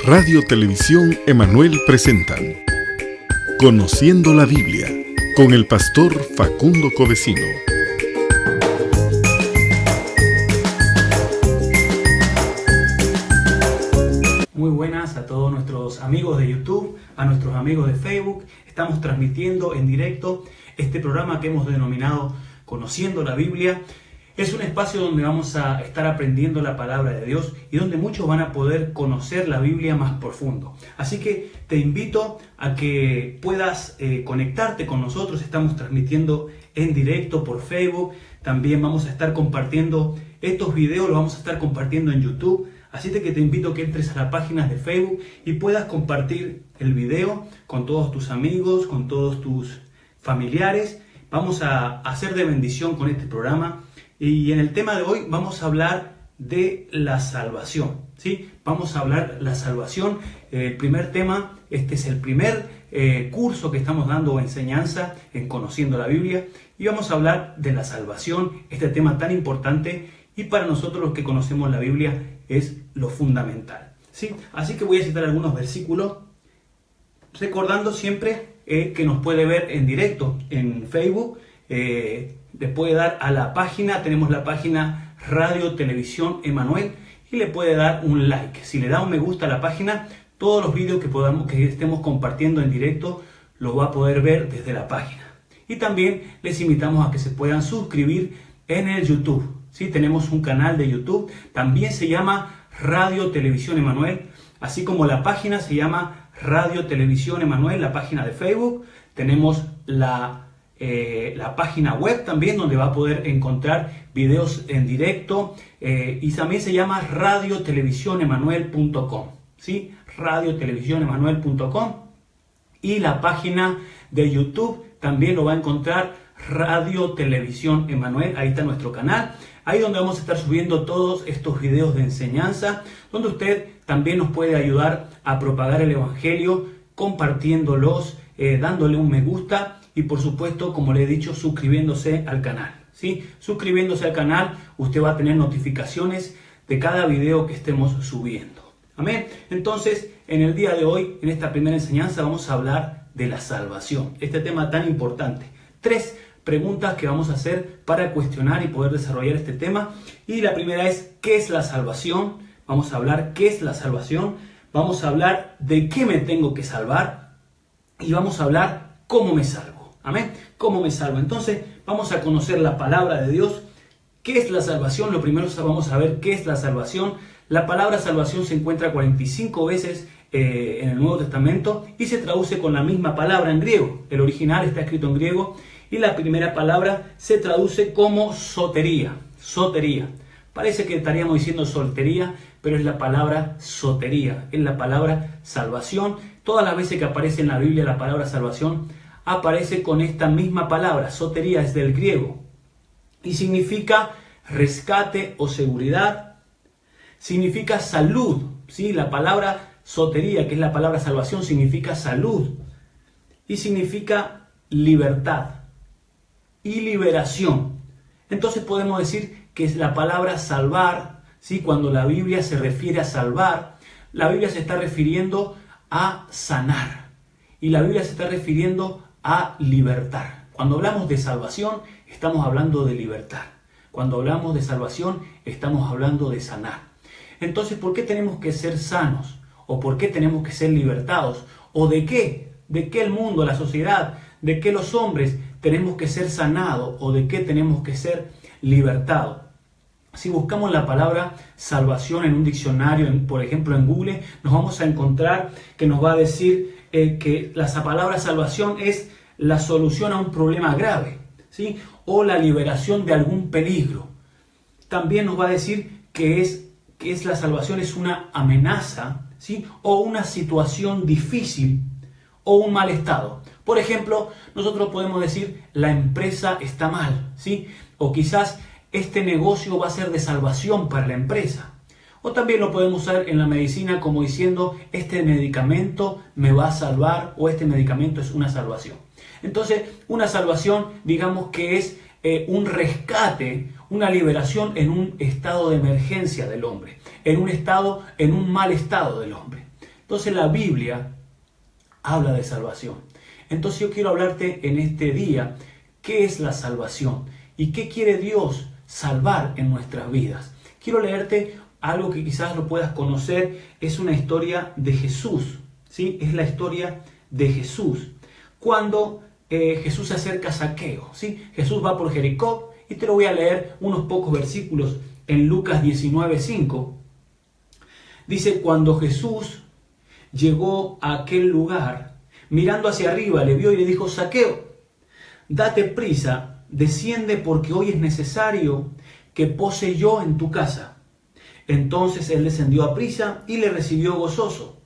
Radio Televisión Emanuel presentan Conociendo la Biblia con el pastor Facundo Covesino. Muy buenas a todos nuestros amigos de YouTube, a nuestros amigos de Facebook. Estamos transmitiendo en directo este programa que hemos denominado Conociendo la Biblia. Es un espacio donde vamos a estar aprendiendo la palabra de Dios y donde muchos van a poder conocer la Biblia más profundo. Así que te invito a que puedas conectarte con nosotros. Estamos transmitiendo en directo por Facebook. También vamos a estar compartiendo estos videos, los vamos a estar compartiendo en YouTube. Así que te invito a que entres a las páginas de Facebook y puedas compartir el video con todos tus amigos, con todos tus familiares. Vamos a hacer de bendición con este programa. Y en el tema de hoy vamos a hablar de la salvación, ¿sí? Vamos a hablar de la salvación. El primer tema, este es el primer curso que estamos dando o enseñanza en Conociendo la Biblia. Y vamos a hablar de la salvación, este tema tan importante y para nosotros los que conocemos la Biblia es lo fundamental, ¿sí? Así que voy a citar algunos versículos, recordando siempre que nos puede ver en directo en Facebook. Le puede dar a la página, tenemos la página Radio Televisión Emanuel y le puede dar un like. Si le da un me gusta a la página, todos los vídeos que estemos compartiendo en directo los va a poder ver desde la página. Y también les invitamos a que se puedan suscribir en el YouTube. ¿Sí? Tenemos un canal de YouTube, también se llama Radio Televisión Emanuel, así como la página se llama Radio Televisión Emanuel, la página de Facebook. Tenemos la página web también, donde va a poder encontrar videos en directo, y también se llama radiotelevisionemanuel.com, ¿sí? radiotelevisionemanuel.com. Y la página de YouTube también lo va a encontrar, Radio Televisión Emanuel. Ahí está nuestro canal, ahí donde vamos a estar subiendo todos estos videos de enseñanza, donde usted también nos puede ayudar a propagar el Evangelio, compartiéndolos, dándole un me gusta y por supuesto, como le he dicho, suscribiéndose al canal, ¿sí? Suscribiéndose al canal, usted va a tener notificaciones de cada video que estemos subiendo. Amén. Entonces, en el día de hoy, en esta primera enseñanza, vamos a hablar de la salvación. Este tema tan importante. 3 preguntas que vamos a hacer para cuestionar y poder desarrollar este tema. Y la primera es, ¿qué es la salvación? Vamos a hablar qué es la salvación. Vamos a hablar de qué me tengo que salvar. Y vamos a hablar cómo me salvo. Amén. ¿Cómo me salvo? Entonces, vamos a conocer la palabra de Dios. ¿Qué es la salvación? Lo primero vamos a ver qué es la salvación. La palabra salvación se encuentra 45 veces en el Nuevo Testamento y se traduce con la misma palabra en griego. El original está escrito en griego y la primera palabra se traduce como sotería. Sotería. Parece que estaríamos diciendo soltería, pero es la palabra sotería, es la palabra salvación. Todas las veces que aparece en la Biblia la palabra salvación, aparece con esta misma palabra. Sotería es del griego y significa rescate o seguridad, significa salud, ¿sí? La palabra sotería, que es la palabra salvación, significa salud y significa libertad y liberación. Entonces podemos decir que es la palabra salvar, ¿sí? Cuando la Biblia se refiere a salvar, la Biblia se está refiriendo a sanar y la Biblia se está refiriendo a libertar. Cuando hablamos de salvación, estamos hablando de libertad. Cuando hablamos de salvación, estamos hablando de sanar. Entonces, ¿por qué tenemos que ser sanos? ¿O por qué tenemos que ser libertados? ¿O de qué? ¿De qué el mundo, la sociedad, de qué los hombres tenemos que ser sanados? ¿O de qué tenemos que ser libertados? Si buscamos la palabra salvación en un diccionario, por ejemplo en Google, nos vamos a encontrar que nos va a decir que la palabra salvación es la solución a un problema grave, ¿sí? O la liberación de algún peligro. También nos va a decir que la salvación es una amenaza, ¿sí? O una situación difícil o un mal estado. Por ejemplo, nosotros podemos decir la empresa está mal, ¿sí? O quizás este negocio va a ser de salvación para la empresa. O también lo podemos usar en la medicina como diciendo este medicamento me va a salvar o este medicamento es una salvación. Entonces, una salvación, digamos que es un rescate una liberación en un estado de emergencia del hombre, en un mal estado del hombre. Entonces la Biblia habla de salvación. Entonces yo quiero hablarte en este día qué es la salvación y qué quiere Dios salvar en nuestras vidas. Quiero leerte algo que quizás lo puedas conocer. Es una historia de Jesús, ¿sí? Es la historia de Jesús. Cuando Jesús se acerca a Zaqueo, ¿sí? Jesús va por Jericó y te lo voy a leer unos pocos versículos en Lucas 19:5. Dice, cuando Jesús llegó a aquel lugar, mirando hacia arriba, le vio y le dijo, Zaqueo, date prisa, desciende porque hoy es necesario que pose yo en tu casa. Entonces él descendió a prisa y le recibió gozoso.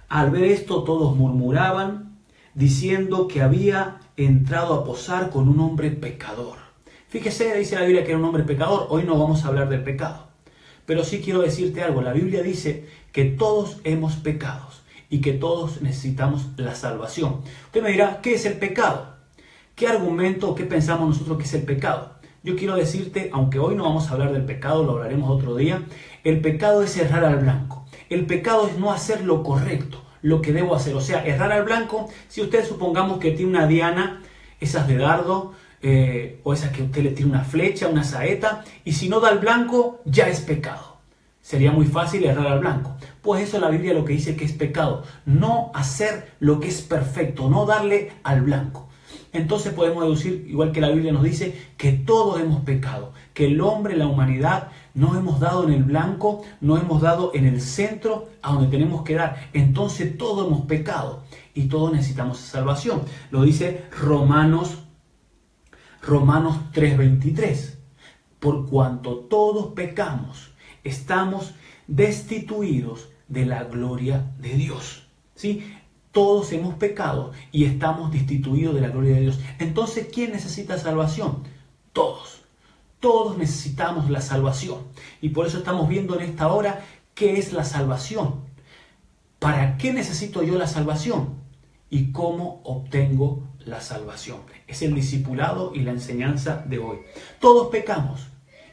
Al ver esto todos murmuraban, diciendo que había entrado a posar con un hombre pecador. Fíjese, dice la Biblia que era un hombre pecador. Hoy no vamos a hablar del pecado. Pero sí quiero decirte algo. La Biblia dice que todos hemos pecado y que todos necesitamos la salvación. Usted me dirá, ¿qué es el pecado? ¿Qué argumento o qué pensamos nosotros que es el pecado? Yo quiero decirte, aunque hoy no vamos a hablar del pecado, lo hablaremos otro día, el pecado es errar al blanco. El pecado es no hacer lo correcto, lo que debo hacer. O sea, errar al blanco, si usted supongamos que tiene una diana, esas de dardo, o esas que usted le tira una flecha, una saeta, y si no da al blanco, ya es pecado. Sería muy fácil errar al blanco. Pues eso la Biblia lo que dice que es pecado. No hacer lo que es perfecto, no darle al blanco. Entonces podemos deducir, igual que la Biblia nos dice, que todos hemos pecado. Que el hombre, la humanidad, no hemos dado en el blanco, no hemos dado en el centro a donde tenemos que dar. Entonces todos hemos pecado y todos necesitamos salvación. Lo dice Romanos 3:23. Por cuanto todos pecamos, estamos destituidos de la gloria de Dios. ¿Sí? Todos hemos pecado y estamos destituidos de la gloria de Dios. Entonces, ¿quién necesita salvación? Todos. Todos necesitamos la salvación. Y por eso estamos viendo en esta hora qué es la salvación. ¿Para qué necesito yo la salvación? ¿Y cómo obtengo la salvación? Es el discipulado y la enseñanza de hoy. Todos pecamos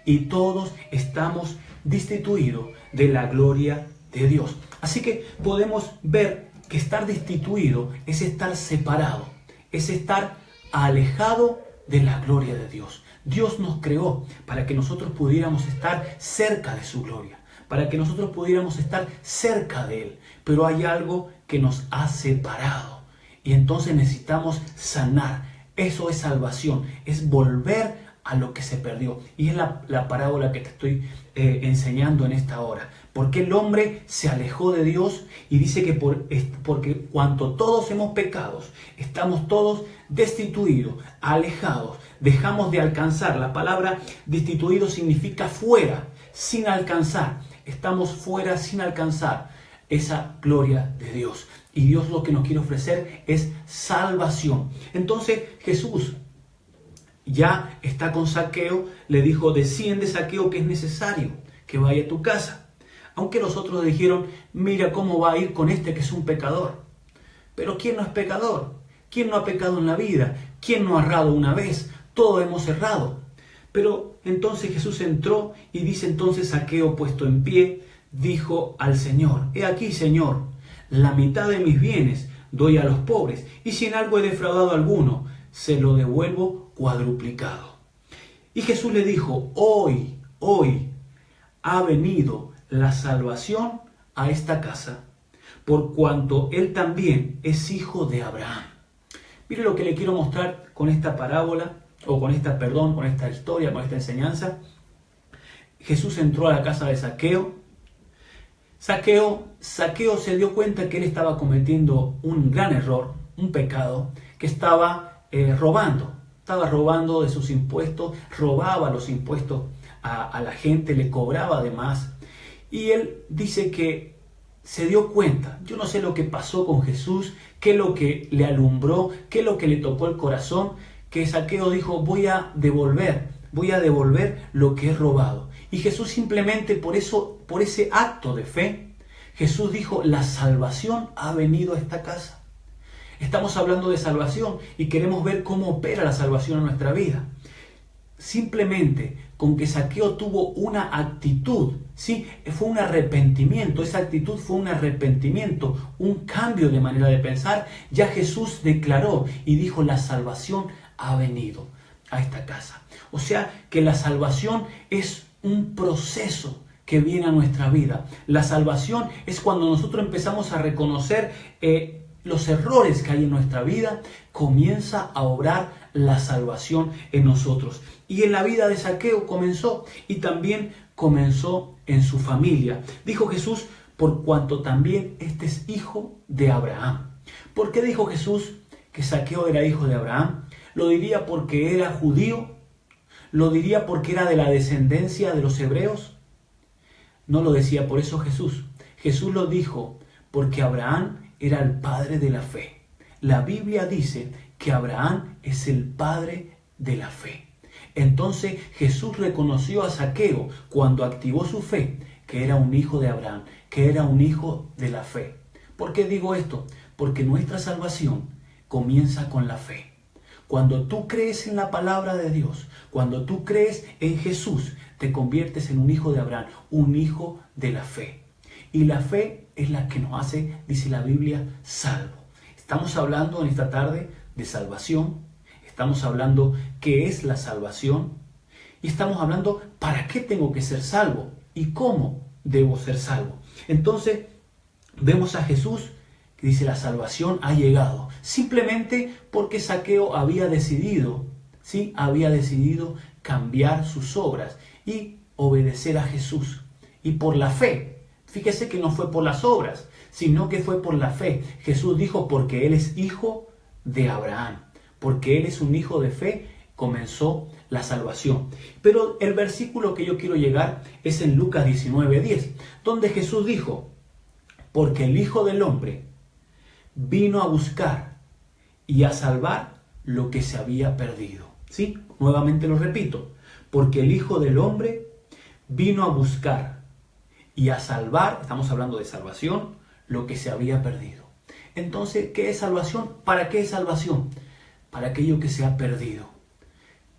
y todos estamos destituidos de la gloria de Dios. Así que podemos ver que estar destituido es estar separado, es estar alejado de la gloria de Dios. Dios nos creó para que nosotros pudiéramos estar cerca de su gloria, para que nosotros pudiéramos estar cerca de Él. Pero hay algo que nos ha separado y entonces necesitamos sanar. Eso es salvación, es volver a lo que se perdió. Y es la parábola que te estoy enseñando en esta hora. Porque el hombre se alejó de Dios y dice que porque cuanto todos hemos pecado, estamos todos destituidos, alejados, dejamos de alcanzar. La palabra destituido significa fuera, sin alcanzar. Estamos fuera sin alcanzar esa gloria de Dios. Y Dios lo que nos quiere ofrecer es salvación. Entonces Jesús ya está con Zaqueo, le dijo, desciende Zaqueo que es necesario que vaya a tu casa. Aunque los otros le dijeron, mira cómo va a ir con este que es un pecador. Pero ¿quién no es pecador? ¿Quién no ha pecado en la vida? ¿Quién no ha errado una vez? Todos hemos errado. Pero entonces Jesús entró y dice entonces Zaqueo puesto en pie, dijo al Señor, he aquí Señor, la mitad de mis bienes doy a los pobres, y si en algo he defraudado a alguno, se lo devuelvo cuadruplicado. Y Jesús le dijo, hoy ha venido la salvación a esta casa, por cuanto él también es hijo de Abraham. Mire lo que le quiero mostrar con esta parábola, con esta historia, con esta enseñanza. Jesús entró a la casa de Zaqueo. Zaqueo se dio cuenta que él estaba cometiendo un gran error, un pecado, que estaba robando de sus impuestos, robaba los impuestos a la gente, le cobraba de más. Y él dice que se dio cuenta, yo no sé lo que pasó con Jesús, qué es lo que le alumbró, qué es lo que le tocó el corazón, que Zaqueo dijo, voy a devolver lo que he robado. Y Jesús simplemente por ese acto de fe, Jesús dijo, la salvación ha venido a esta casa. Estamos hablando de salvación y queremos ver cómo opera la salvación en nuestra vida. Simplemente con que Zaqueo tuvo una actitud, ¿sí? Fue un arrepentimiento, esa actitud fue un arrepentimiento, un cambio de manera de pensar. Ya Jesús declaró y dijo, la salvación ha venido a esta casa. O sea que la salvación es un proceso que viene a nuestra vida. La salvación es cuando nosotros empezamos a reconocer los errores que hay en nuestra vida, comienza a obrar la salvación en nosotros. Y en la vida de Zaqueo comenzó, y también comenzó en su familia. Dijo Jesús, por cuanto también este es hijo de Abraham. ¿Por qué dijo Jesús que Zaqueo era hijo de Abraham? ¿Lo diría porque era judío? ¿Lo diría porque era de la descendencia de los hebreos? No lo decía por eso Jesús. Jesús lo dijo porque Abraham era el padre de la fe. La Biblia dice que Abraham es el padre de la fe. Entonces Jesús reconoció a Zaqueo cuando activó su fe, que era un hijo de Abraham, que era un hijo de la fe. ¿Por qué digo esto? Porque nuestra salvación comienza con la fe. Cuando tú crees en la palabra de Dios, cuando tú crees en Jesús, te conviertes en un hijo de Abraham, un hijo de la fe. Y la fe es la que nos hace, dice la Biblia, salvo. Estamos hablando en esta tarde de salvación, estamos hablando qué es la salvación y estamos hablando para qué tengo que ser salvo y cómo debo ser salvo. Entonces vemos a Jesús que dice la salvación ha llegado simplemente porque Zaqueo había decidido, ¿sí? Había decidido cambiar sus obras y obedecer a Jesús. Y por la fe, fíjese que no fue por las obras, sino que fue por la fe. Jesús dijo, porque Él es hijo de Abraham, porque Él es un hijo de fe, comenzó la salvación. Pero el versículo que yo quiero llegar es en Lucas 19:10, donde Jesús dijo, porque el Hijo del Hombre vino a buscar y a salvar lo que se había perdido. ¿Sí? Nuevamente lo repito, porque el Hijo del Hombre vino a buscar y a salvar, estamos hablando de salvación, lo que se había perdido. Entonces, ¿qué es salvación? ¿Para qué es salvación? Para aquello que se ha perdido.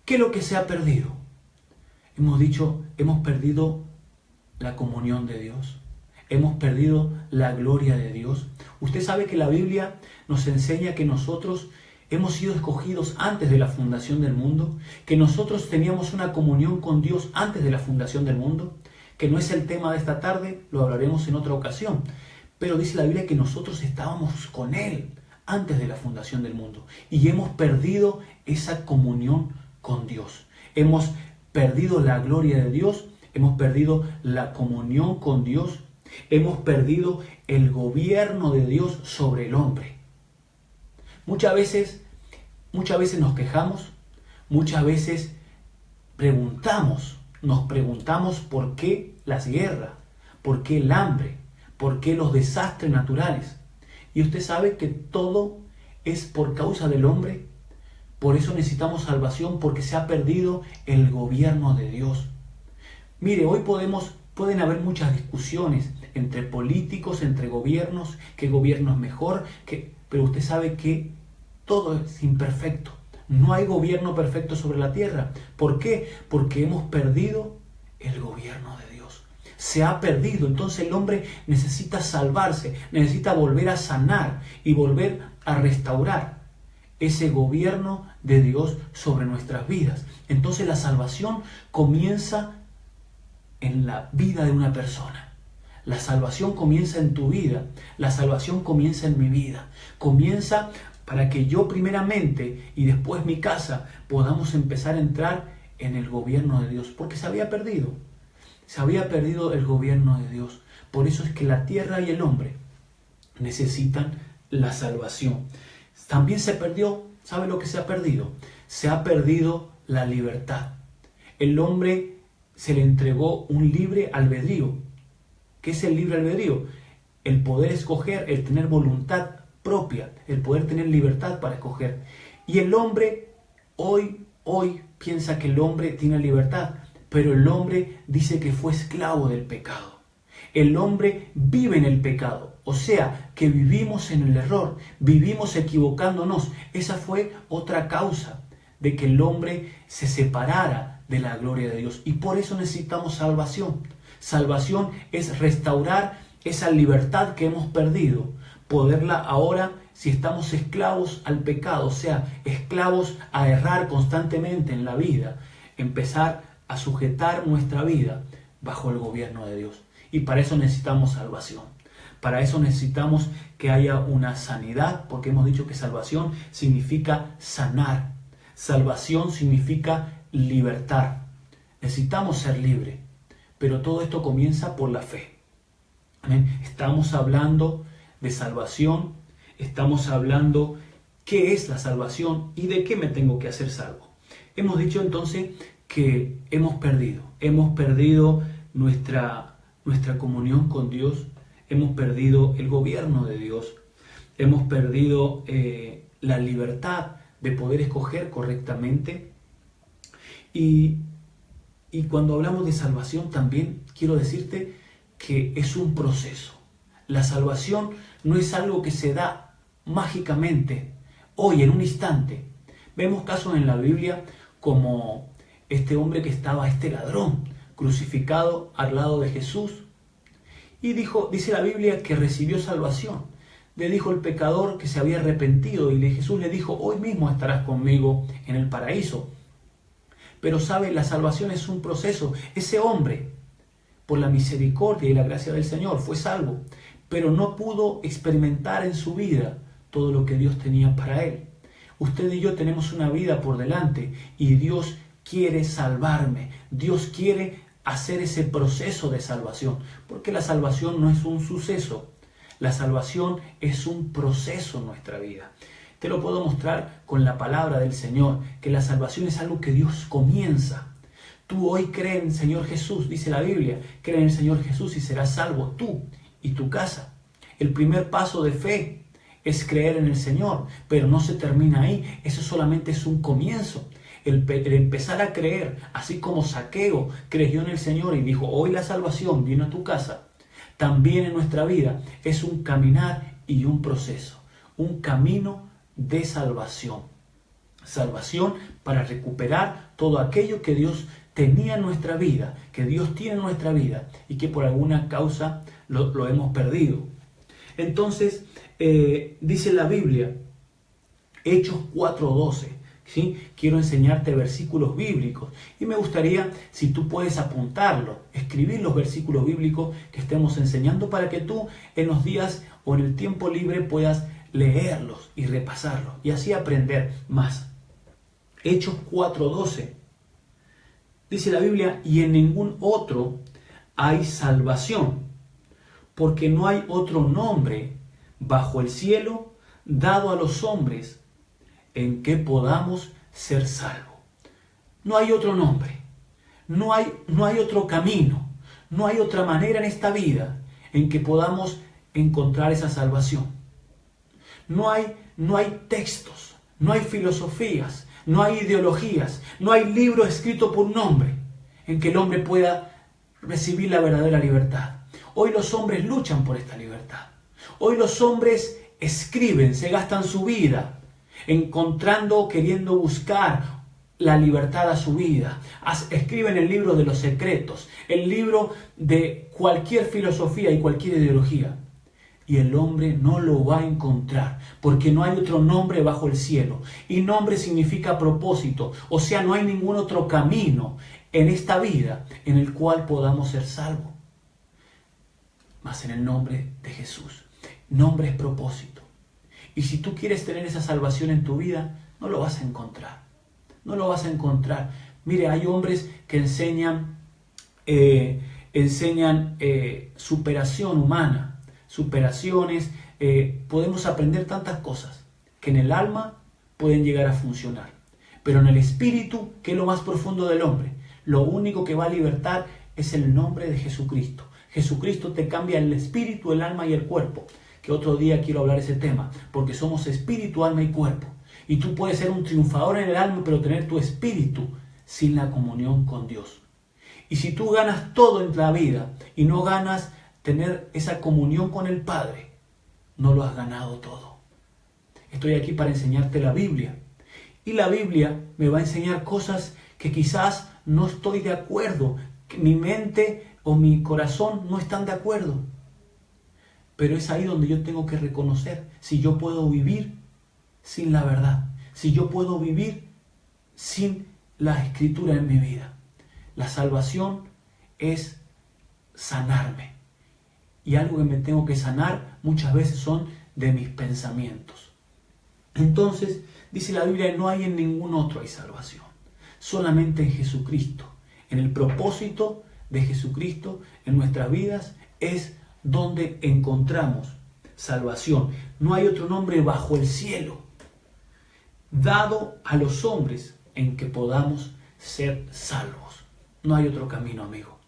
¿Qué es lo que se ha perdido? Hemos dicho, hemos perdido la comunión de Dios. Hemos perdido la gloria de Dios. Usted sabe que la Biblia nos enseña que nosotros hemos sido escogidos antes de la fundación del mundo, que nosotros teníamos una comunión con Dios antes de la fundación del mundo, que no es el tema de esta tarde, lo hablaremos en otra ocasión. Pero dice la Biblia que nosotros estábamos con Él antes de la fundación del mundo y hemos perdido esa comunión con Dios. Hemos perdido la gloria de Dios, hemos perdido la comunión con Dios, hemos perdido el gobierno de Dios sobre el hombre. Muchas veces nos quejamos, muchas veces nos preguntamos por qué las guerras, por qué el hambre, por qué los desastres naturales. Y usted sabe que todo es por causa del hombre. Por eso necesitamos salvación, porque se ha perdido el gobierno de Dios. Mire, hoy pueden haber muchas discusiones entre políticos, entre gobiernos, qué gobierno es mejor, pero usted sabe que todo es imperfecto. No hay gobierno perfecto sobre la tierra. ¿Por qué? Porque hemos perdido el gobierno de Dios. Se ha perdido. Entonces el hombre necesita salvarse, necesita volver a sanar y volver a restaurar ese gobierno de Dios sobre nuestras vidas. Entonces la salvación comienza en la vida de una persona. La salvación comienza en tu vida. La salvación comienza en mi vida. Comienza para que yo primeramente y después mi casa podamos empezar a entrar en el gobierno de Dios. Porque se había perdido. Se había perdido el gobierno de Dios. Por eso es que la tierra y el hombre necesitan la salvación. También se perdió, ¿sabe lo que se ha perdido? Se ha perdido la libertad. El hombre se le entregó un libre albedrío. ¿Qué es el libre albedrío? El poder escoger, el tener voluntad propia, el poder tener libertad para escoger. Y el hombre hoy piensa que el hombre tiene libertad, pero el hombre dice que fue esclavo del pecado. El hombre vive en el pecado, o sea, que vivimos en el error, vivimos equivocándonos. Esa fue otra causa de que el hombre se separara de la gloria de Dios. Y por eso necesitamos salvación. Salvación es restaurar esa libertad que hemos perdido, poderla ahora, si estamos esclavos al pecado, o sea, esclavos a errar constantemente en la vida, empezar a sujetar nuestra vida bajo el gobierno de Dios. Y para eso necesitamos salvación. Para eso necesitamos que haya una sanidad, porque hemos dicho que salvación significa sanar. Salvación significa libertar. Necesitamos ser libres, pero todo esto comienza por la fe. ¿Amén? Estamos hablando de salvación, estamos hablando qué es la salvación y de qué me tengo que hacer salvo. Hemos dicho entonces que hemos perdido nuestra comunión con Dios, hemos perdido el gobierno de Dios, hemos perdido la libertad de poder escoger correctamente. Y cuando hablamos de salvación también quiero decirte que es un proceso. La salvación no es algo que se da mágicamente, hoy, en un instante. Vemos casos en la Biblia como este hombre que estaba, este ladrón, crucificado al lado de Jesús. Y dice la Biblia que recibió salvación. Le dijo el pecador que se había arrepentido y Jesús le dijo, hoy mismo estarás conmigo en el paraíso. Pero sabe, la salvación es un proceso. Ese hombre, por la misericordia y la gracia del Señor, fue salvo, pero no pudo experimentar en su vida todo lo que Dios tenía para él. Usted y yo tenemos una vida por delante y Dios quiere salvarme. Dios quiere hacer ese proceso de salvación, porque la salvación no es un suceso. La salvación es un proceso en nuestra vida. Te lo puedo mostrar con la palabra del Señor, que la salvación es algo que Dios comienza. Tú hoy crees en el Señor Jesús, dice la Biblia, cree en el Señor Jesús y serás salvo tú y tu casa. El primer paso de fe es creer en el Señor, pero no se termina ahí, eso solamente es un comienzo. El empezar a creer, así como Zaqueo creyó en el Señor y dijo, hoy la salvación viene a tu casa, también en nuestra vida es un caminar y un proceso, un camino de salvación. Salvación para recuperar todo aquello que Dios tenía en nuestra vida, que Dios tiene en nuestra vida y que por alguna causa lo hemos perdido. Entonces, dice la Biblia, Hechos 4:12, ¿sí? Quiero enseñarte versículos bíblicos y me gustaría, si tú puedes apuntarlo, escribir los versículos bíblicos que estemos enseñando para que tú en los días o en el tiempo libre puedas leerlos y repasarlos y así aprender más. Hechos 4:12 dice la Biblia, y en ningún otro hay salvación, porque no hay otro nombre bajo el cielo dado a los hombres en que podamos ser salvos. No hay otro nombre, no hay otro camino, no hay otra manera en esta vida en que podamos encontrar esa salvación. No hay textos, no hay filosofías, no hay ideologías, no hay libro escrito por un hombre en que el hombre pueda recibir la verdadera libertad. Hoy los hombres luchan por esta libertad. Hoy los hombres escriben, se gastan su vida encontrando, queriendo buscar la libertad a su vida. Escriben el libro de los secretos, el libro de cualquier filosofía y cualquier ideología. Y el hombre no lo va a encontrar, porque no hay otro nombre bajo el cielo. Y nombre significa propósito, o sea, no hay ningún otro camino en esta vida en el cual podamos ser salvos. Más en el nombre de Jesús. Nombre es propósito. Y si tú quieres tener esa salvación en tu vida, no lo vas a encontrar. No lo vas a encontrar. Mire, hay hombres que enseñan superación humana. Superaciones, podemos aprender tantas cosas que en el alma pueden llegar a funcionar, pero en el espíritu, que es lo más profundo del hombre, lo único que va a libertar es el nombre de Jesucristo. Jesucristo te cambia el espíritu, el alma y el cuerpo, que otro día quiero hablar ese tema, porque somos espíritu, alma y cuerpo, y tú puedes ser un triunfador en el alma, pero tener tu espíritu sin la comunión con Dios. Y si tú ganas todo en la vida y no ganas tener esa comunión con el Padre, no lo has ganado todo. Estoy aquí para enseñarte la Biblia. Y la Biblia me va a enseñar cosas que quizás no estoy de acuerdo, que mi mente o mi corazón no están de acuerdo. Pero es ahí donde yo tengo que reconocer si yo puedo vivir sin la verdad, si yo puedo vivir sin la escritura en mi vida. La salvación es sanarme. Y algo que me tengo que sanar muchas veces son de mis pensamientos. Entonces, dice la Biblia, no hay en ningún otro hay salvación. Solamente en Jesucristo. En el propósito de Jesucristo en nuestras vidas es donde encontramos salvación. No hay otro nombre bajo el cielo dado a los hombres en que podamos ser salvos. No hay otro camino, amigo.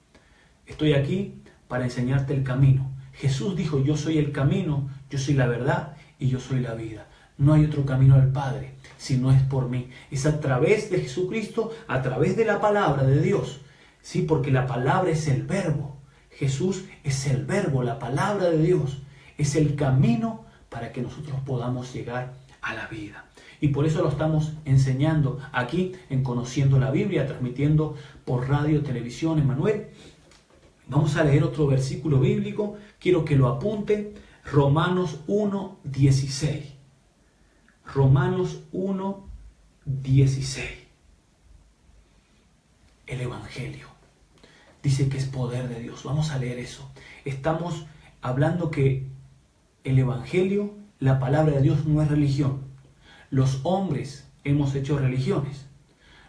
Estoy aquí para enseñarte el camino. Jesús dijo, yo soy el camino, yo soy la verdad y yo soy la vida. No hay otro camino al Padre si no es por mí. Es a través de Jesucristo, a través de la palabra de Dios. Sí, porque la palabra es el verbo. Jesús es el verbo, la palabra de Dios. Es el camino para que nosotros podamos llegar a la vida. Y por eso lo estamos enseñando aquí en Conociendo la Biblia, transmitiendo por radio, televisión, Emmanuel. Vamos a leer otro versículo bíblico. Quiero que lo apunten. Romanos 1:16. Romanos 1:16. El Evangelio. Dice que es poder de Dios. Vamos a leer eso. Estamos hablando que el Evangelio, la palabra de Dios, no es religión. Los hombres hemos hecho religiones.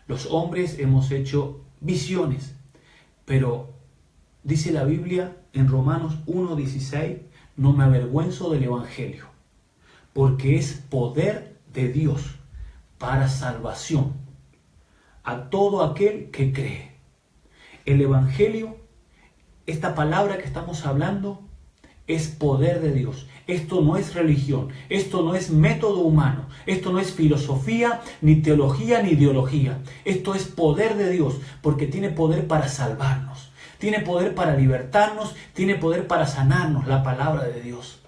Los hombres hemos hecho visiones. Pero dice la Biblia en Romanos 1:16, no me avergüenzo del Evangelio, porque es poder de Dios para salvación a todo aquel que cree. El Evangelio, esta palabra que estamos hablando, es poder de Dios. Esto no es religión, esto no es método humano, esto no es filosofía, ni teología, ni ideología. Esto es poder de Dios, porque tiene poder para salvarnos, tiene poder para libertarnos, tiene poder para sanarnos. La palabra de Dios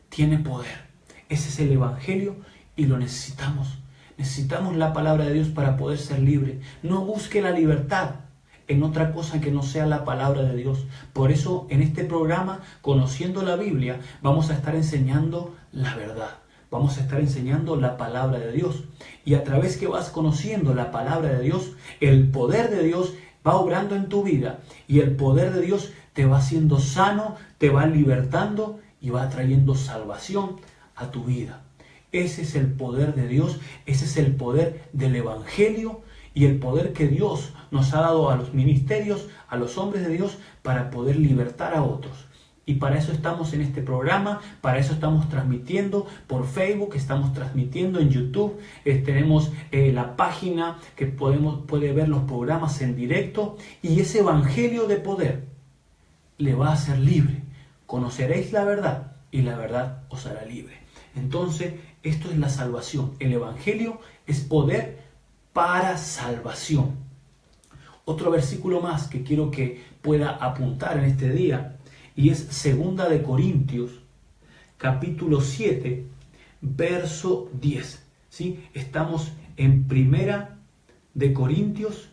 tiene poder. Ese es el Evangelio y lo necesitamos. Necesitamos la palabra de Dios para poder ser libre. No busque la libertad en otra cosa que no sea la palabra de Dios. Por eso en este programa, Conociendo la Biblia, vamos a estar enseñando la verdad. Vamos a estar enseñando la palabra de Dios. Y a través que vas conociendo la palabra de Dios, el poder de Dios va obrando en tu vida. Y el poder de Dios te va haciendo sano, te va libertando y va trayendo salvación a tu vida. Ese es el poder de Dios, ese es el poder del Evangelio y el poder que Dios nos ha dado a los ministerios, a los hombres de Dios, para poder libertar a otros. Y para eso estamos en este programa, para eso estamos transmitiendo por Facebook, estamos transmitiendo en YouTube, tenemos la página que puede ver los programas en directo, y ese evangelio de poder le va a hacer libre. Conoceréis la verdad y la verdad os hará libre. Entonces, esto es la salvación. El evangelio es poder para salvación. Otro versículo más que quiero que pueda apuntar en este día, y es 2 de Corintios, capítulo 7, verso 10. ¿Sí? Estamos en Primera de Corintios,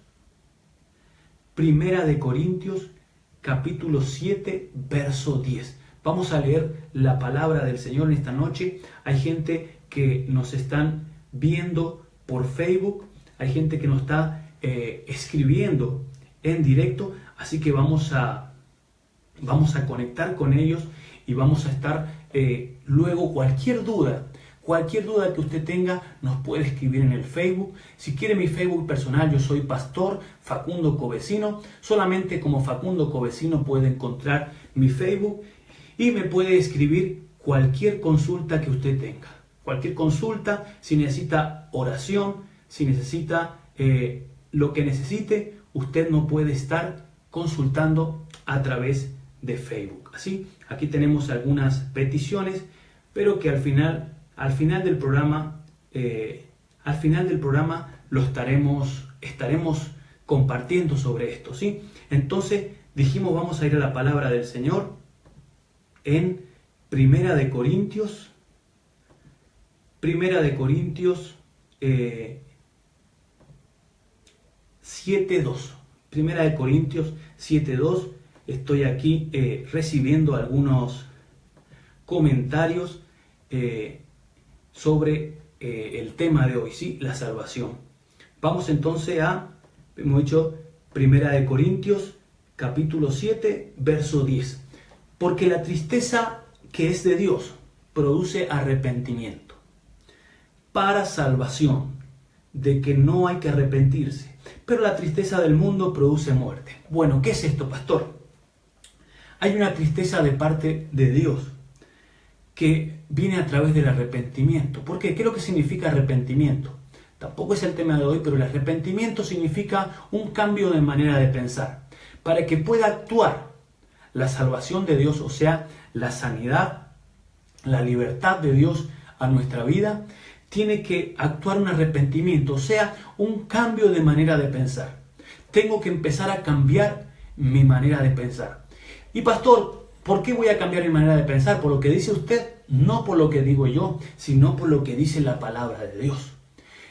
capítulo 7, verso 10. Vamos a leer la palabra del Señor en esta noche. Hay gente que nos están viendo por Facebook, hay gente que nos está escribiendo en directo, así que vamos a conectar con ellos y vamos a estar luego cualquier duda que usted tenga nos puede escribir en el Facebook. Si quiere mi Facebook personal, yo soy Pastor Facundo Covesino. Solamente como Facundo Covesino puede encontrar mi Facebook y me puede escribir cualquier consulta que usted tenga. Cualquier consulta, si necesita oración, si necesita lo que necesite, usted no puede estar consultando a través de Facebook. Así, aquí tenemos algunas peticiones, pero que al final del programa, lo estaremos compartiendo sobre esto, ¿sí? Entonces, dijimos, vamos a ir a la palabra del Señor en Primera de Corintios 7:2. Primera de Corintios 7:2. Estoy aquí recibiendo algunos comentarios sobre el tema de hoy, ¿sí? La salvación. Vamos entonces hemos hecho Primera de Corintios, capítulo 7, verso 10. Porque la tristeza que es de Dios produce arrepentimiento para salvación, de que no hay que arrepentirse. Pero la tristeza del mundo produce muerte. Bueno, ¿qué es esto, pastor? Hay una tristeza de parte de Dios que viene a través del arrepentimiento. ¿Por qué? ¿Qué es lo que significa arrepentimiento? Tampoco es el tema de hoy, pero el arrepentimiento significa un cambio de manera de pensar. Para que pueda actuar la salvación de Dios, o sea, la sanidad, la libertad de Dios a nuestra vida, tiene que actuar un arrepentimiento, o sea, un cambio de manera de pensar. Tengo que empezar a cambiar mi manera de pensar. Y pastor, ¿por qué voy a cambiar mi manera de pensar? ¿Por lo que dice usted? No por lo que digo yo, sino por lo que dice la palabra de Dios.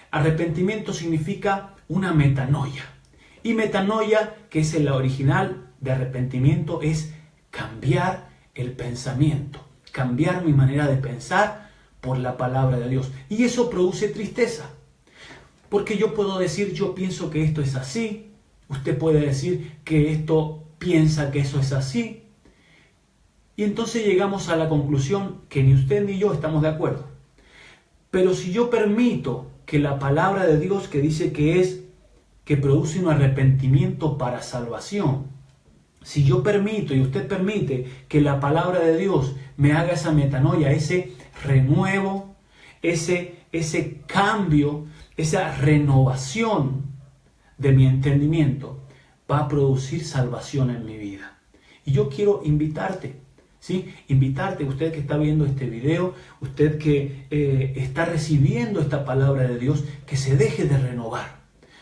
Arrepentimiento significa una metanoia. Y metanoia, que es la original de arrepentimiento, es cambiar el pensamiento, cambiar mi manera de pensar por la palabra de Dios. Y eso produce tristeza. Porque yo puedo decir, yo pienso que esto es así. Usted puede decir que esto piensa que eso es así. Y entonces llegamos a la conclusión que ni usted ni yo estamos de acuerdo. Pero si yo permito que la palabra de Dios, que dice que produce un arrepentimiento para salvación, si yo permito y usted permite que la palabra de Dios me haga esa metanoia, ese renuevo, ese cambio, esa renovación de mi entendimiento, va a producir salvación en mi vida. Y yo quiero invitarte, ¿sí? Invitarte, usted que está viendo este video, usted que está recibiendo esta palabra de Dios, que se deje de renovar.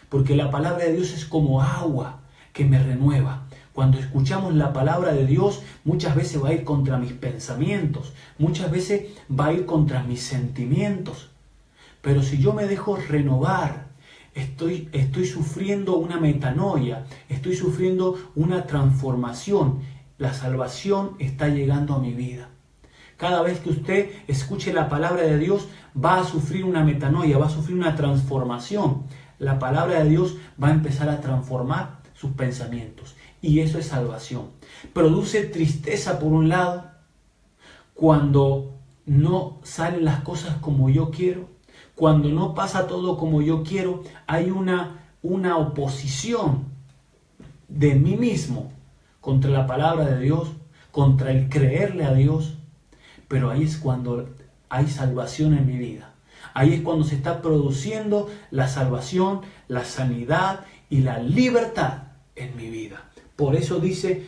Porque la palabra de Dios es como agua que me renueva. Cuando escuchamos la palabra de Dios, muchas veces va a ir contra mis pensamientos, muchas veces va a ir contra mis sentimientos. Pero si yo me dejo renovar, estoy sufriendo una metanoia, estoy sufriendo una transformación. La salvación está llegando a mi vida. Cada vez que usted escuche la palabra de Dios, va a sufrir una metanoia, va a sufrir una transformación. La palabra de Dios va a empezar a transformar sus pensamientos. Y eso es salvación. Produce tristeza por un lado, cuando no salen las cosas como yo quiero, cuando no pasa todo como yo quiero, hay una oposición de mí mismo contra la palabra de Dios, contra el creerle a Dios. Pero ahí es cuando hay salvación en mi vida. Ahí es cuando se está produciendo la salvación, la sanidad y la libertad en mi vida. Por eso dice,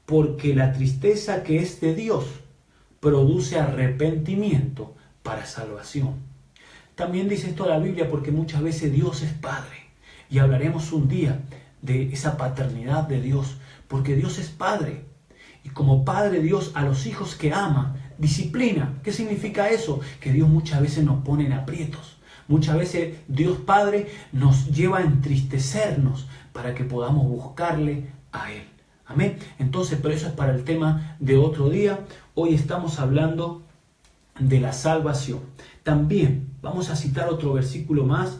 porque la tristeza que es de Dios produce arrepentimiento para salvación. También dice esto la Biblia porque muchas veces Dios es Padre. Y hablaremos un día de esa paternidad de Dios, porque Dios es Padre. Y como Padre Dios a los hijos que ama, disciplina. ¿Qué significa eso? Que Dios muchas veces nos pone en aprietos. Muchas veces Dios Padre nos lleva a entristecernos para que podamos buscarle a Él. Amén. Entonces, pero eso es para el tema de otro día. Hoy estamos hablando de la salvación. También vamos a citar otro versículo más.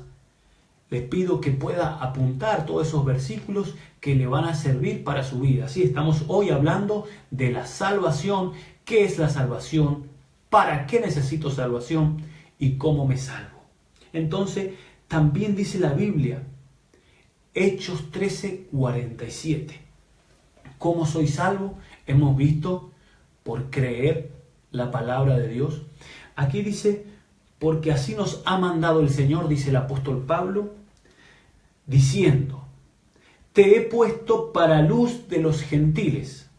Les pido que pueda apuntar todos esos versículos que le van a servir para su vida. Sí, estamos hoy hablando de la salvación. ¿Qué es la salvación? ¿Para qué necesito salvación? ¿Y cómo me salvo? Entonces, también dice la Biblia, Hechos 13:47. ¿Cómo soy salvo? Hemos visto por creer la palabra de Dios. Aquí dice, porque así nos ha mandado el Señor, dice el apóstol Pablo, diciendo, te he puesto para luz de los gentiles,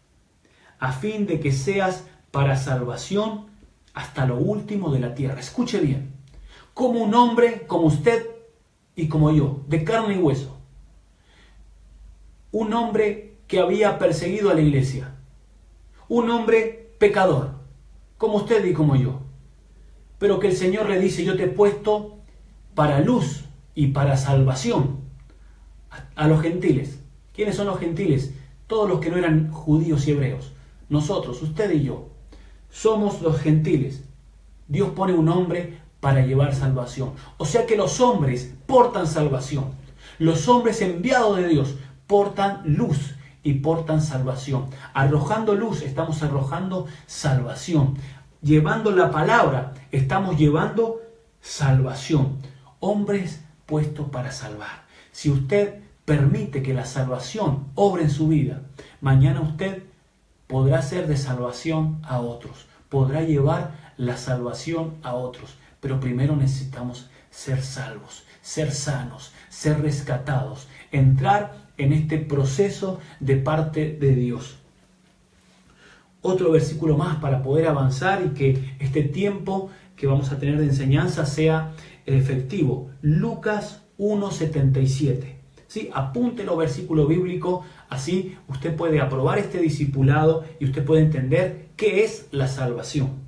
a fin de que seas para salvación hasta lo último de la tierra. Escuche bien, como un hombre como usted y como yo, de carne y hueso, un hombre que había perseguido a la iglesia, un hombre pecador, como usted y como yo, pero que el Señor le dice, yo te he puesto para luz y para salvación a los gentiles. ¿Quiénes son los gentiles? Todos los que no eran judíos y hebreos. Nosotros, usted y yo, somos los gentiles. Dios pone un hombre para llevar salvación. O sea que los hombres portan salvación. Los hombres enviados de Dios portan luz y portan salvación. Arrojando luz estamos arrojando salvación. Llevando la palabra estamos llevando salvación. Hombres puestos para salvar. Si usted permite que la salvación obre en su vida, mañana usted podrá ser de salvación a otros. Podrá llevar la salvación a otros. Pero primero necesitamos ser salvos, ser sanos, ser rescatados, entrar en este proceso de parte de Dios. Otro versículo más para poder avanzar y que este tiempo que vamos a tener de enseñanza sea efectivo. Lucas 1:77. ¿Sí? Apúntelo, versículo bíblico, así usted puede aprobar este discipulado y usted puede entender qué es la salvación.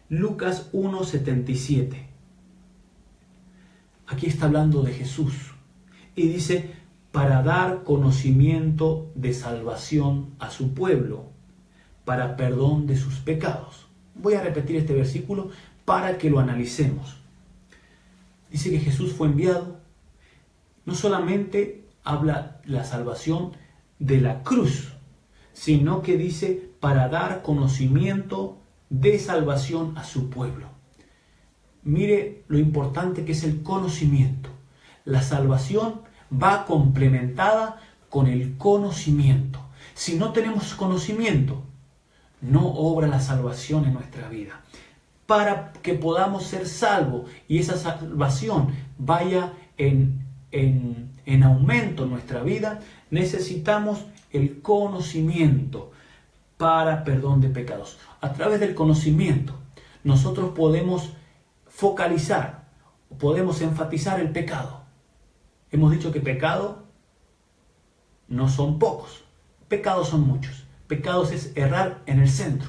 Lucas 1:77. Aquí está hablando de Jesús y dice, para dar conocimiento de salvación a su pueblo, para perdón de sus pecados. Voy a repetir este versículo para que lo analicemos. Dice que Jesús fue enviado. No solamente habla la salvación de la cruz, sino que dice para dar conocimiento de salvación a su pueblo. Mire lo importante que es el conocimiento. La salvación va complementada con el conocimiento. Si no tenemos conocimiento, no obra la salvación en nuestra vida. Para que podamos ser salvos y esa salvación vaya en aumento en nuestra vida, necesitamos el conocimiento para perdón de pecados. A través del conocimiento, nosotros podemos focalizar, podemos enfatizar el pecado. Hemos dicho que pecado no son pocos, pecados son muchos. Pecados es errar en el centro.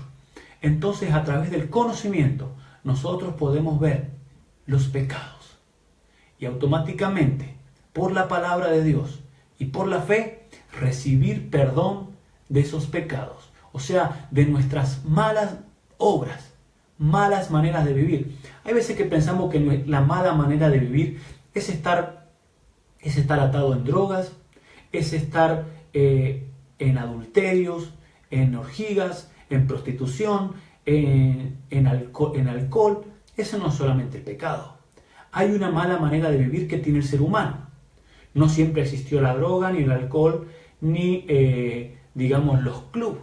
Entonces, a través del conocimiento, nosotros podemos ver los pecados. Y automáticamente, por la palabra de Dios y por la fe, recibir perdón de esos pecados. O sea, de nuestras malas obras, malas maneras de vivir. Hay veces que pensamos que la mala manera de vivir es estar atado en drogas, es estar en adulterios, en orgías, en prostitución, en alcohol. Eso no es solamente el pecado. Hay una mala manera de vivir que tiene el ser humano. No siempre existió la droga, ni el alcohol, ni, los clubes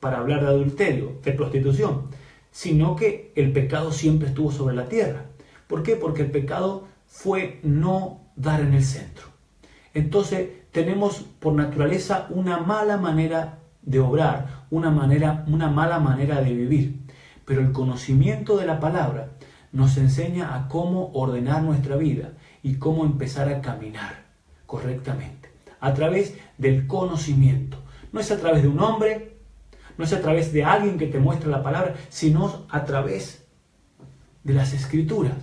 para hablar de adulterio, de prostitución, sino que el pecado siempre estuvo sobre la tierra. ¿Por qué? Porque el pecado fue no dar en el centro. Entonces tenemos por naturaleza una mala manera de obrar, una mala manera de vivir. Pero el conocimiento de la palabra nos enseña a cómo ordenar nuestra vida y cómo empezar a caminar correctamente. A través del conocimiento. No es a través de un hombre, no es a través de alguien que te muestra la palabra, sino a través de las escrituras,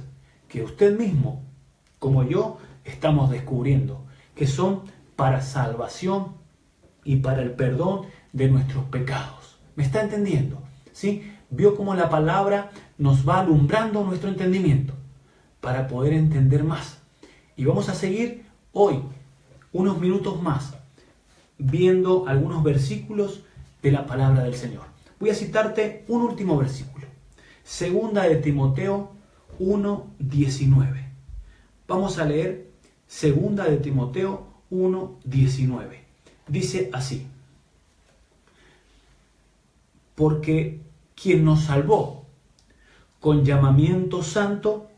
que usted mismo, como yo, estamos descubriendo, que son para salvación y para el perdón de nuestros pecados. ¿Me está entendiendo? ¿Sí? Vio cómo la palabra nos va alumbrando nuestro entendimiento para poder entender más. Y vamos a seguir hoy unos minutos más viendo algunos versículos de la palabra del Señor. Voy a citarte un último versículo. Segunda de Timoteo 1:19. Vamos a leer Segunda de Timoteo 1:19. Dice así: porque quien nos salvó con llamamiento santo,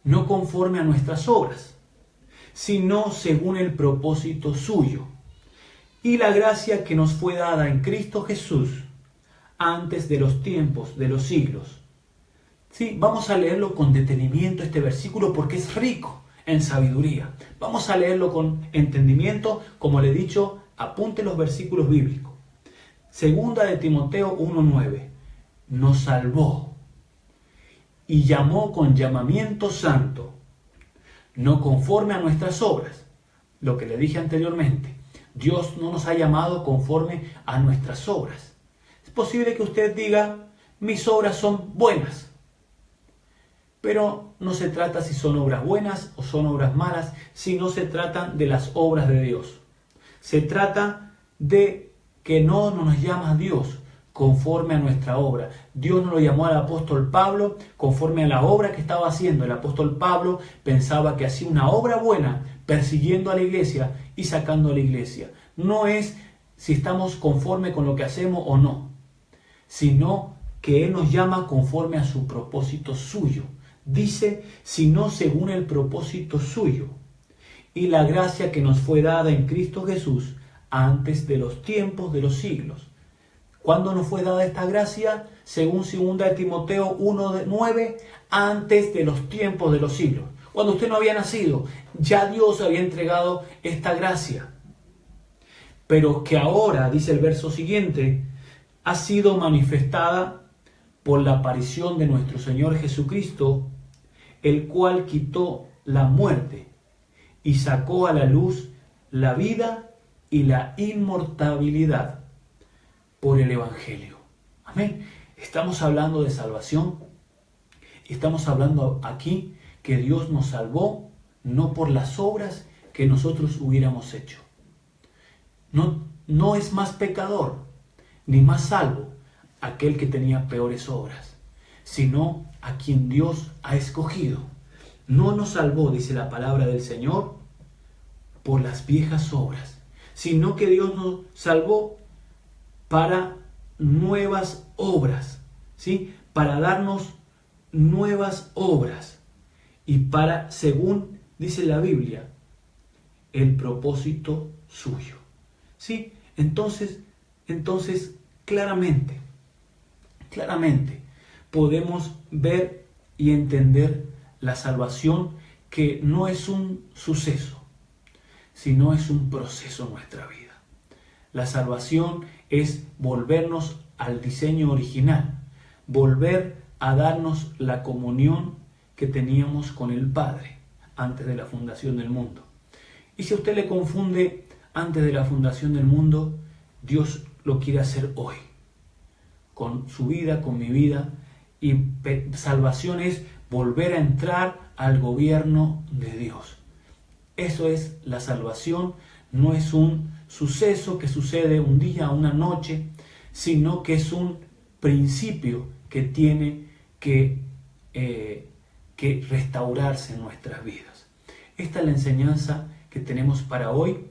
no conforme a nuestras obras, sino según el propósito suyo, y la gracia que nos fue dada en Cristo Jesús antes de los tiempos de los siglos. Sí, vamos a leerlo con detenimiento este versículo porque es rico en sabiduría. Vamos a leerlo con entendimiento, como le he dicho, apunte los versículos bíblicos. Segunda de Timoteo 1:9. Nos salvó y llamó con llamamiento santo, no conforme a nuestras obras, lo que le dije anteriormente, Dios no nos ha llamado conforme a nuestras obras. Es posible que usted diga, mis obras son buenas, pero no se trata si son obras buenas o son obras malas, sino se trata de las obras de Dios. Se trata de que no nos llama Dios conforme a nuestra obra. Dios no lo llamó al apóstol Pablo conforme a la obra que estaba haciendo. El apóstol Pablo pensaba que hacía una obra buena persiguiendo a la iglesia y sacando a la iglesia. No es si estamos conforme con lo que hacemos o no, sino que Él nos llama conforme a su propósito suyo. Dice, sino según el propósito suyo y la gracia que nos fue dada en Cristo Jesús antes de los tiempos de los siglos. ¿Cuándo nos fue dada esta gracia? Según 2 Timoteo 1:9, antes de los tiempos de los siglos. Cuando usted no había nacido, ya Dios había entregado esta gracia. Pero que ahora, dice el verso siguiente, ha sido manifestada por la aparición de nuestro Señor Jesucristo, el cual quitó la muerte y sacó a la luz la vida y la inmortalidad por el Evangelio. Amén. Estamos hablando de salvación. Estamos hablando aquí que Dios nos salvó no por las obras que nosotros hubiéramos hecho. No es más pecador ni más salvo aquel que tenía peores obras, sino a quien Dios ha escogido. No nos salvó, dice la palabra del Señor, por las viejas obras, sino que Dios nos salvó para nuevas obras, ¿sí? Para darnos nuevas obras y para, según dice la Biblia, el propósito suyo, ¿sí? Entonces claramente podemos ver y entender la salvación, que no es un suceso, sino es un proceso en nuestra vida. La salvación es volvernos al diseño original, volver a darnos la comunión que teníamos con el Padre antes de la fundación del mundo. Y si a usted le confunde antes de la fundación del mundo, Dios lo quiere hacer hoy, con su vida, con mi vida. Y salvación es volver a entrar al gobierno de Dios. Eso es la salvación. No es un suceso que sucede un día, una noche, sino que es un principio que tiene que restaurarse en nuestras vidas. Esta es la enseñanza que tenemos para hoy.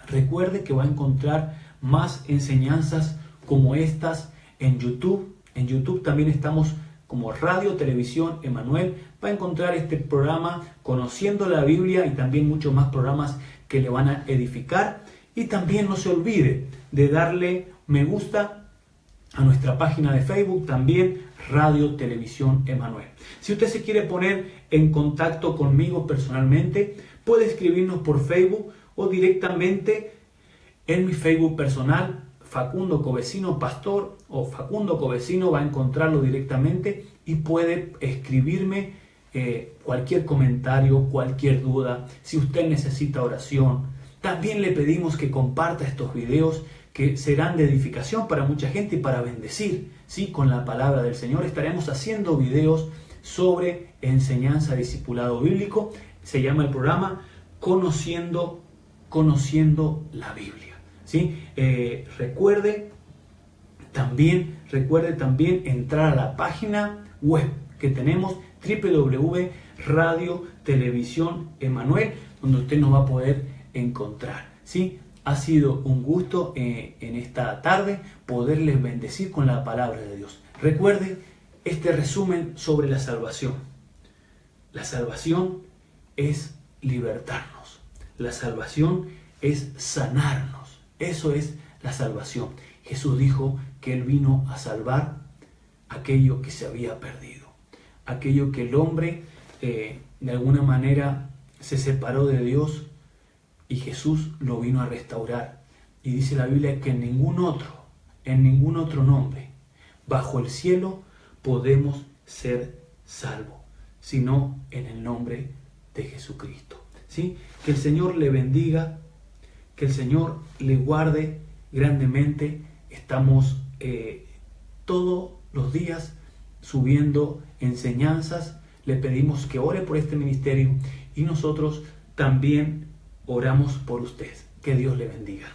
Recuerde que va a encontrar más enseñanzas como estas en YouTube. En YouTube también estamos como Radio Televisión Emanuel. Va a encontrar este programa Conociendo la Biblia y también muchos más programas que le van a edificar. Y también no se olvide de darle me gusta a nuestra página de Facebook, también Radio Televisión Emanuel. Si usted se quiere poner en contacto conmigo personalmente, puede escribirnos por Facebook o directamente en mi Facebook personal, Facundo Covesino Pastor, o Facundo Covesino, va a encontrarlo directamente y puede escribirme cualquier comentario, cualquier duda. Si usted necesita oración, también le pedimos que comparta estos videos que serán de edificación para mucha gente y para bendecir, ¿sí? Con la palabra del Señor. Estaremos haciendo videos sobre enseñanza, discipulado bíblico. Se llama el programa Conociendo la Biblia, ¿sí? Recuerde también entrar a la página web que tenemos, www.Radio Televisión Emanuel, donde usted nos va a poder encontrar, ¿sí? Ha sido un gusto en esta tarde poderles bendecir con la palabra de Dios. Recuerde este resumen sobre la salvación. La salvación es libertarnos. La salvación es sanarnos. Eso es la salvación. Jesús dijo que Él vino a salvar aquello que se había perdido. Aquello que el hombre de alguna manera se separó de Dios y Jesús lo vino a restaurar. Y dice la Biblia que en ningún otro nombre bajo el cielo podemos ser salvos, sino en el nombre de Jesucristo. ¿sí? Que el Señor le bendiga, que el Señor le guarde grandemente. Estamos todos los días subiendo enseñanzas. Le pedimos que ore por este ministerio y nosotros también oramos por usted. Que Dios le bendiga.